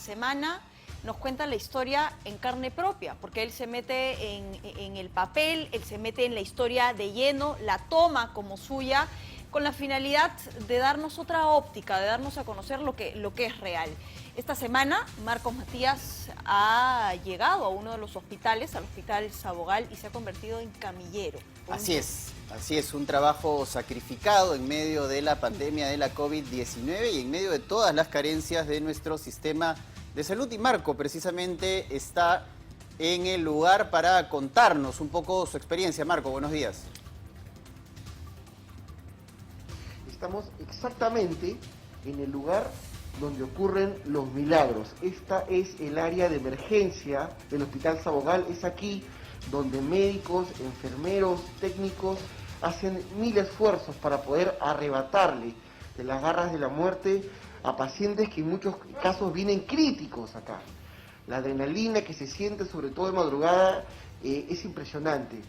semana nos cuenta la historia en carne propia, porque él se mete en el papel, él se mete en la historia de lleno, la toma como suya, con la finalidad de darnos otra óptica, de darnos a conocer lo que es real. Esta semana, Marcos Matías ha llegado a uno de los hospitales, al Hospital Sabogal, y se ha convertido en camillero. Así es, un trabajo sacrificado en medio de la pandemia de la COVID-19 y en medio de todas las carencias de nuestro sistema de salud. Y Marco, precisamente, está en el lugar para contarnos un poco su experiencia. Marco, buenos días. Estamos exactamente en el lugar donde ocurren los milagros. Esta es el área de emergencia del Hospital Sabogal. Es aquí donde médicos, enfermeros, técnicos hacen mil esfuerzos para poder arrebatarle de las garras de la muerte a pacientes que en muchos casos vienen críticos acá. La adrenalina que se siente, sobre todo de madrugada, es impresionante.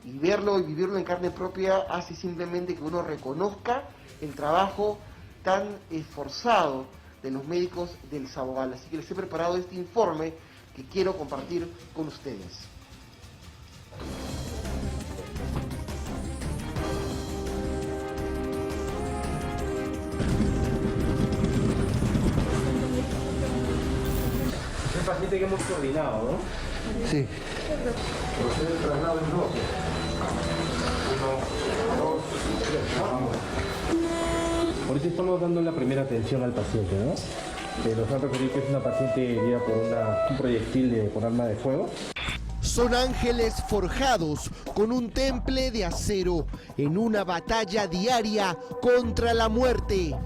Y verlo y vivirlo en carne propia hace simplemente que uno reconozca el trabajo tan esforzado de los médicos del Sabogal. Así que les he preparado este informe que quiero compartir con ustedes. Es el paciente que hemos coordinado, ¿no? Sí. Procede el traslado en bloque. 1, 2, 3, vamos. Ahorita estamos dando la primera atención al paciente, ¿no? Nos han referido que es una paciente herida por un proyectil con arma de fuego. Son ángeles forjados con un temple de acero en una batalla diaria contra la muerte.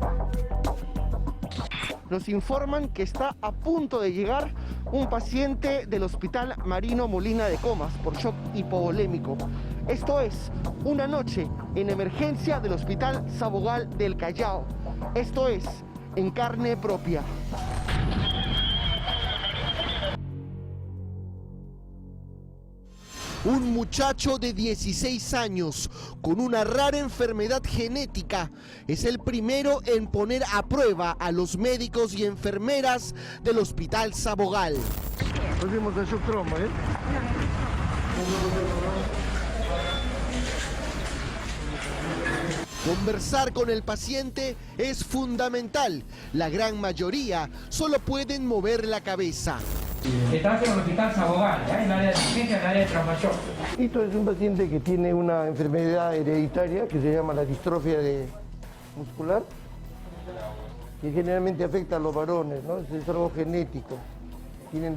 Nos informan que está a punto de llegar un paciente del Hospital Marino Molina de Comas por shock hipovolémico. Esto es una noche en emergencia del Hospital Sabogal del Callao. Esto es en carne propia. Un muchacho de 16 años con una rara enfermedad genética es el primero en poner a prueba a los médicos y enfermeras del Hospital Sabogal. Volvimos a shock trauma, ¿eh? Conversar con el paciente es fundamental. La gran mayoría solo pueden mover la cabeza. Estás en el Hospital Sabogal, ¿ya? En el área de emergencia, en el área de trauma shock. Esto es un paciente que tiene una enfermedad hereditaria que se llama la distrofia muscular, que generalmente afecta a los varones, ¿no? Es algo genético. Tienen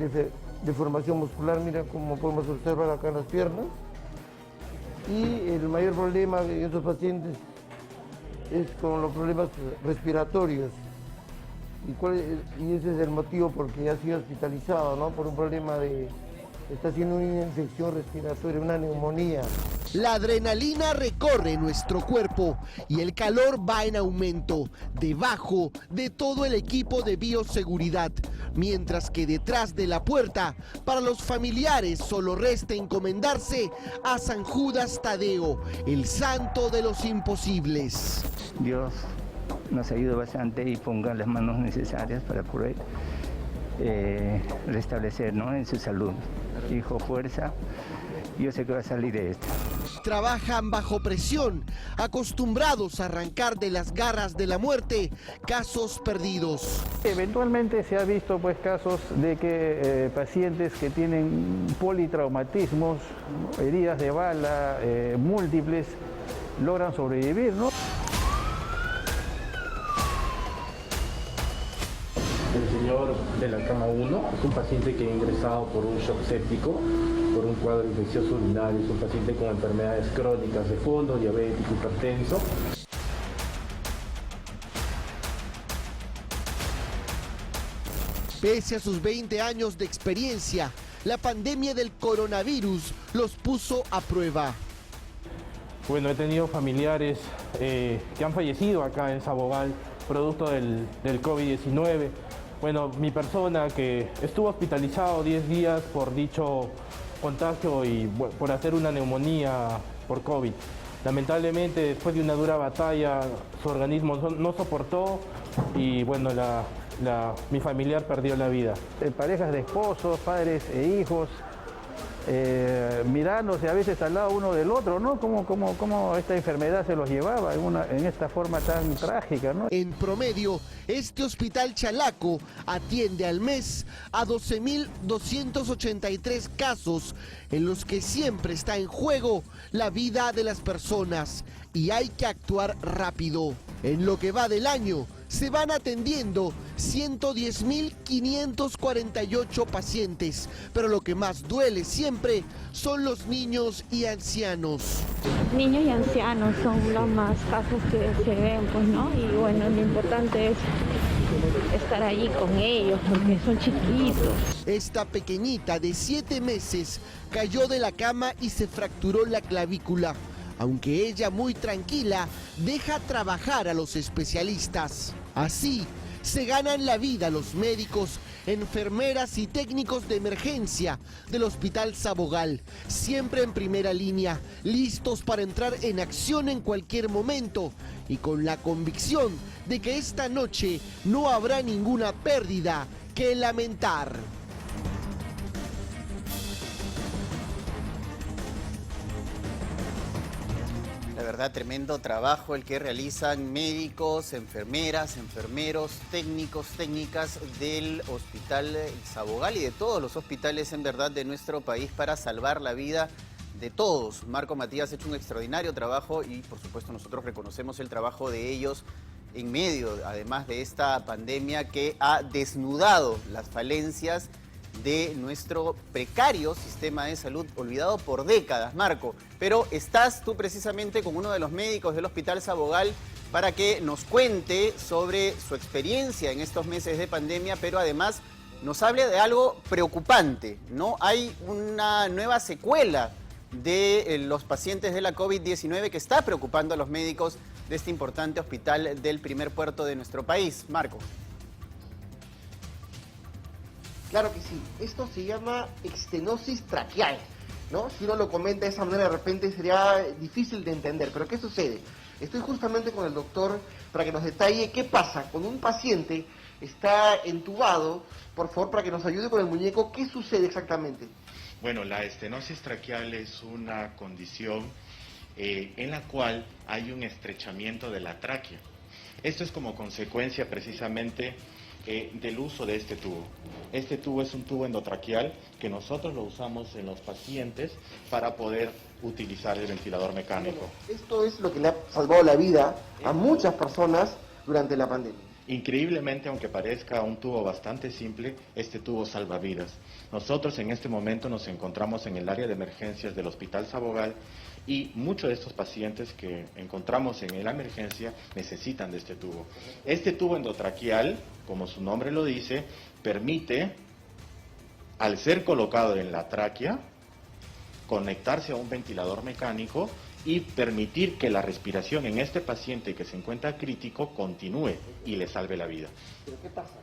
deformación muscular, mira como podemos observar acá en las piernas. Y el mayor problema de estos pacientes es con los problemas respiratorios. Y ese es el motivo por que ha sido hospitalizado, ¿no? Por un problema está haciendo una infección respiratoria, una neumonía. La adrenalina recorre nuestro cuerpo y el calor va en aumento debajo de todo el equipo de bioseguridad, mientras que detrás de la puerta, para los familiares solo resta encomendarse a San Judas Tadeo, el santo de los imposibles. Dios nos ayuda bastante y ponga las manos necesarias para poder restablecer, ¿no?, en su salud. Hijo, fuerza, yo sé que va a salir de esto. Trabajan bajo presión, acostumbrados a arrancar de las garras de la muerte casos perdidos. Eventualmente se ha visto pues casos de que pacientes que tienen politraumatismos, heridas de bala múltiples, logran sobrevivir, ¿no? El señor de la cama 1 es un paciente que ha ingresado por un shock séptico, por un cuadro infeccioso urinario, es un paciente con enfermedades crónicas de fondo, diabético, hipertenso. Pese a sus 20 años de experiencia, la pandemia del coronavirus los puso a prueba. Bueno, he tenido familiares que han fallecido acá en Sabogal, producto del COVID-19. Bueno, mi persona que estuvo hospitalizado 10 días por dicho contagio y por hacer una neumonía por COVID. Lamentablemente, después de una dura batalla, su organismo no soportó y bueno, mi familiar perdió la vida. Parejas de esposos, padres e hijos, mirándose a veces al lado uno del otro, ¿no? Cómo esta enfermedad se los llevaba en esta forma tan trágica, ¿no? En promedio, este hospital Chalaco atiende al mes a 12.283 casos en los que siempre está en juego la vida de las personas y hay que actuar rápido. En lo que va del año, se van atendiendo 110.548 pacientes, pero lo que más duele siempre son los niños y ancianos. Niños y ancianos son los más casos que se ven, pues, ¿no? Y bueno, lo importante es estar allí con ellos porque son chiquitos. Esta pequeñita de 7 meses cayó de la cama y se fracturó la clavícula. Aunque ella muy tranquila, deja trabajar a los especialistas. Así se ganan la vida los médicos, enfermeras y técnicos de emergencia del Hospital Sabogal, siempre en primera línea, listos para entrar en acción en cualquier momento y con la convicción de que esta noche no habrá ninguna pérdida que lamentar. La verdad, tremendo trabajo el que realizan médicos, enfermeras, enfermeros, técnicos, técnicas del Hospital Sabogal y de todos los hospitales en verdad de nuestro país para salvar la vida de todos. Marco Matías ha hecho un extraordinario trabajo y por supuesto nosotros reconocemos el trabajo de ellos en medio, además de esta pandemia que ha desnudado las falencias de nuestro precario sistema de salud, olvidado por décadas, Marco. Pero estás tú precisamente con uno de los médicos del Hospital Sabogal para que nos cuente sobre su experiencia en estos meses de pandemia, pero además nos hable de algo preocupante, ¿no? Hay una nueva secuela de los pacientes de la COVID-19 que está preocupando a los médicos de este importante hospital del primer puerto de nuestro país. Marco. Claro que sí, esto se llama estenosis traqueal, ¿no? Si uno lo comenta de esa manera de repente sería difícil de entender, pero ¿qué sucede? Estoy justamente con el doctor para que nos detalle qué pasa cuando un paciente está entubado, por favor, para que nos ayude con el muñeco, ¿qué sucede exactamente? Bueno, la estenosis traqueal es una condición en la cual hay un estrechamiento de la tráquea. Esto es como consecuencia precisamente del uso de este tubo. Este tubo es un tubo endotraqueal que nosotros lo usamos en los pacientes para poder utilizar el ventilador mecánico. Esto es lo que le ha salvado la vida a muchas personas durante la pandemia. Increíblemente, aunque parezca un tubo bastante simple, este tubo salva vidas. Nosotros en este momento nos encontramos en el área de emergencias del Hospital Sabogal y muchos de estos pacientes que encontramos en la emergencia necesitan de este tubo. Este tubo endotraqueal, como su nombre lo dice, permite, al ser colocado en la tráquea, conectarse a un ventilador mecánico y permitir que la respiración en este paciente que se encuentra crítico continúe y le salve la vida. Pero ¿qué pasa?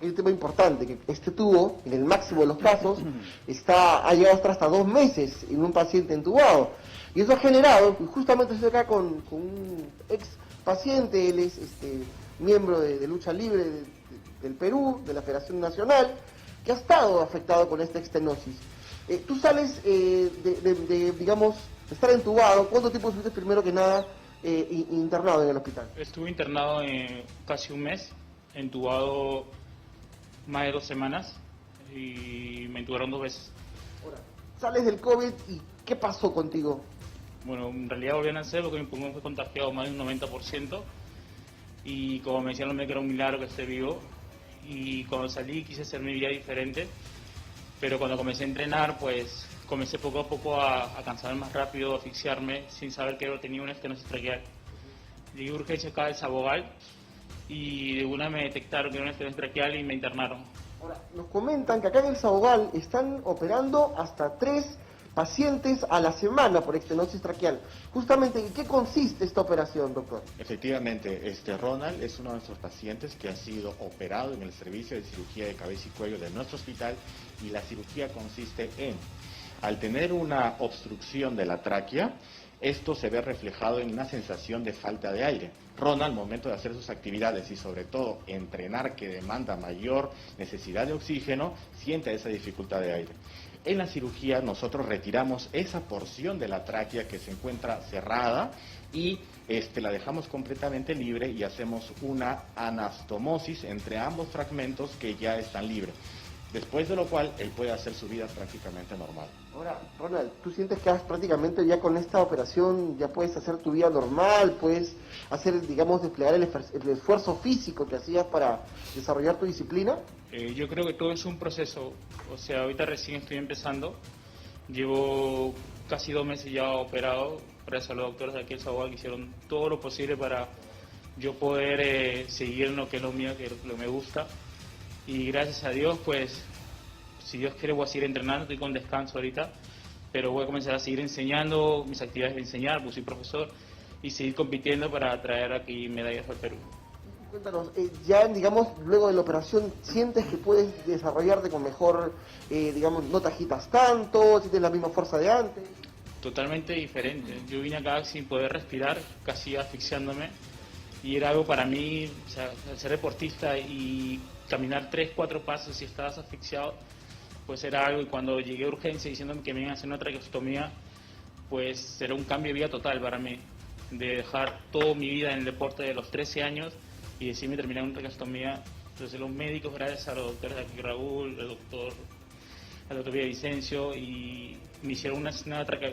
Es un tema importante, que este tubo, en el máximo de los casos, ha llegado hasta 2 meses en un paciente entubado. Y eso ha generado, justamente estoy acá con un ex paciente, él es miembro de lucha libre del Perú, de la Federación Nacional, que ha estado afectado con esta estenosis. Tú sales digamos, estar entubado, ¿cuánto tiempo estuviste primero que nada internado en el hospital? Estuve internado casi un mes, entubado más de 2 semanas y me entubaron 2 veces. Ahora, sales del COVID y ¿qué pasó contigo? Bueno, en realidad volví a nacer porque mi pulmón fue contagiado más de un 90% y como me decían los médicos era un milagro que esté vivo y cuando salí quise hacer mi vida diferente, pero cuando comencé a entrenar pues comencé poco a poco a cansarme más rápido, a asfixiarme sin saber que tenía una estenosis traqueal. Llegué a urgencia acá del Sabogal y de una me detectaron que era una estenosis traqueal y me internaron. Ahora, nos comentan que acá en el Sabogal están operando hasta 3 pacientes a la semana por estenosis traqueal. Justamente, ¿en qué consiste esta operación, doctor? Efectivamente, Ronald es uno de nuestros pacientes que ha sido operado en el servicio de cirugía de cabeza y cuello de nuestro hospital y la cirugía consiste en, al tener una obstrucción de la tráquea, esto se ve reflejado en una sensación de falta de aire. Ronald, al momento de hacer sus actividades y sobre todo entrenar, que demanda mayor necesidad de oxígeno, siente esa dificultad de aire. En la cirugía nosotros retiramos esa porción de la tráquea que se encuentra cerrada y la dejamos completamente libre y hacemos una anastomosis entre ambos fragmentos que ya están libres. Después de lo cual él puede hacer su vida prácticamente normal. Ahora, Ronald, ¿tú sientes que prácticamente ya con esta operación ya puedes hacer tu vida normal, puedes hacer, digamos, desplegar el esfuerzo físico que hacías para desarrollar tu disciplina? Yo creo que todo es un proceso, o sea, ahorita recién estoy empezando, llevo casi 2 meses ya operado, gracias a los doctores de aquí en Sabogal que hicieron todo lo posible para yo poder seguir en lo que es lo mío, que es lo que me gusta. Y gracias a Dios, pues, si Dios quiere voy a seguir entrenando, estoy con descanso ahorita, pero voy a comenzar a seguir enseñando, mis actividades de enseñar, pues soy profesor, y seguir compitiendo para traer aquí medallas al Perú. Cuéntanos, ya digamos, luego de la operación, ¿sientes que puedes desarrollarte con mejor, digamos, no te agitas tanto, sientes la misma fuerza de antes? Totalmente diferente, yo vine acá sin poder respirar, casi asfixiándome, y era algo para mí, o sea, ser deportista y caminar 3-4 pasos si estabas asfixiado, pues era algo, y cuando llegué a urgencia diciéndome que me iban a hacer una traqueostomía, pues era un cambio de vida total para mí, de dejar toda mi vida en el deporte de los 13 años y decirme terminar una traqueostomía. Entonces los médicos, gracias a los doctores de aquí, Raúl, al doctor Villavicencio, y me hicieron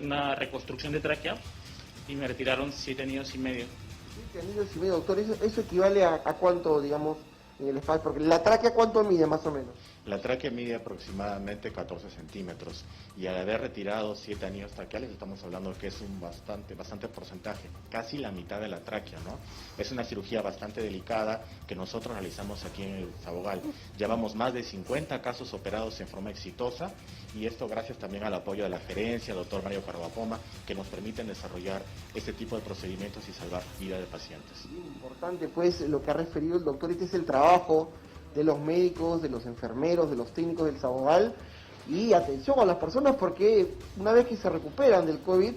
una reconstrucción de tráquea y me retiraron 7 anillos y medio. 7 anillos y medio, doctor, ¿eso equivale a cuánto, digamos, en el espacio? Porque la tráquea, ¿cuánto mide más o menos? La tráquea mide aproximadamente 14 centímetros y al haber retirado 7 anillos traqueales estamos hablando que es un bastante porcentaje, casi la mitad de la tráquea, ¿no? Es una cirugía bastante delicada que nosotros realizamos aquí en el Sabogal. Llevamos más de 50 casos operados en forma exitosa y esto gracias también al apoyo de la gerencia, el doctor Mario Carbapoma, que nos permiten desarrollar este tipo de procedimientos y salvar vida de pacientes. Importante pues lo que ha referido el doctor, este es el trabajo de los médicos, de los enfermeros, de los técnicos del Sabogal, y atención a las personas porque una vez que se recuperan del COVID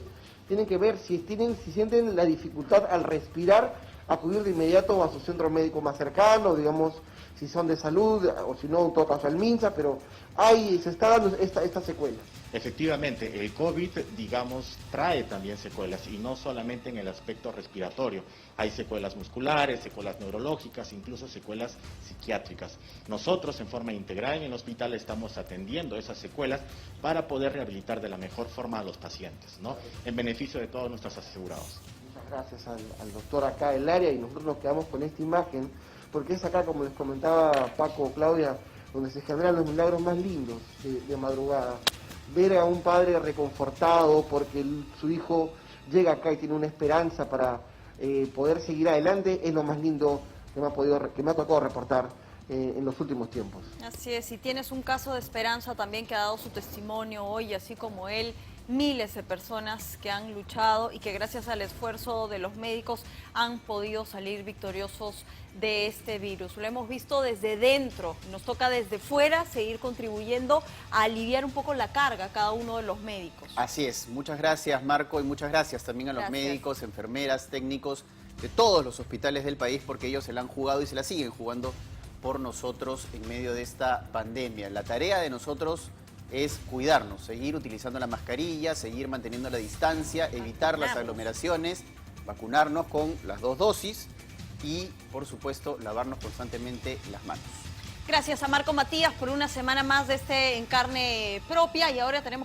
tienen que ver si sienten la dificultad al respirar, acudir de inmediato a su centro médico más cercano, digamos, si son de salud o si no, en todo caso al MINSA, pero se está dando esta secuela. Efectivamente, el COVID, digamos, trae también secuelas y no solamente en el aspecto respiratorio. Hay secuelas musculares, secuelas neurológicas, incluso secuelas psiquiátricas. Nosotros en forma integral en el hospital estamos atendiendo esas secuelas para poder rehabilitar de la mejor forma a los pacientes, ¿no? En beneficio de todos nuestros asegurados. Muchas gracias al doctor acá del área y nosotros nos quedamos con esta imagen porque es acá, como les comentaba Paco, Claudia, donde se generan los milagros más lindos de madrugada. Ver a un padre reconfortado porque su hijo llega acá y tiene una esperanza para poder seguir adelante es lo más lindo que me ha tocado reportar en los últimos tiempos. Así es, y tienes un caso de esperanza también que ha dado su testimonio hoy, así como él, miles de personas que han luchado y que gracias al esfuerzo de los médicos han podido salir victoriosos de este virus. Lo hemos visto desde dentro, nos toca desde fuera seguir contribuyendo a aliviar un poco la carga a cada uno de los médicos. Así es, muchas gracias Marco y muchas gracias también a los médicos, enfermeras, técnicos de todos los hospitales del país porque ellos se la han jugado y se la siguen jugando por nosotros en medio de esta pandemia. La tarea de nosotros es cuidarnos, seguir utilizando la mascarilla, seguir manteniendo la distancia, evitar las aglomeraciones, vacunarnos con las 2 dosis y, por supuesto, lavarnos constantemente las manos. Gracias a Marco Matías por una semana más de En Carne Propia y ahora tenemos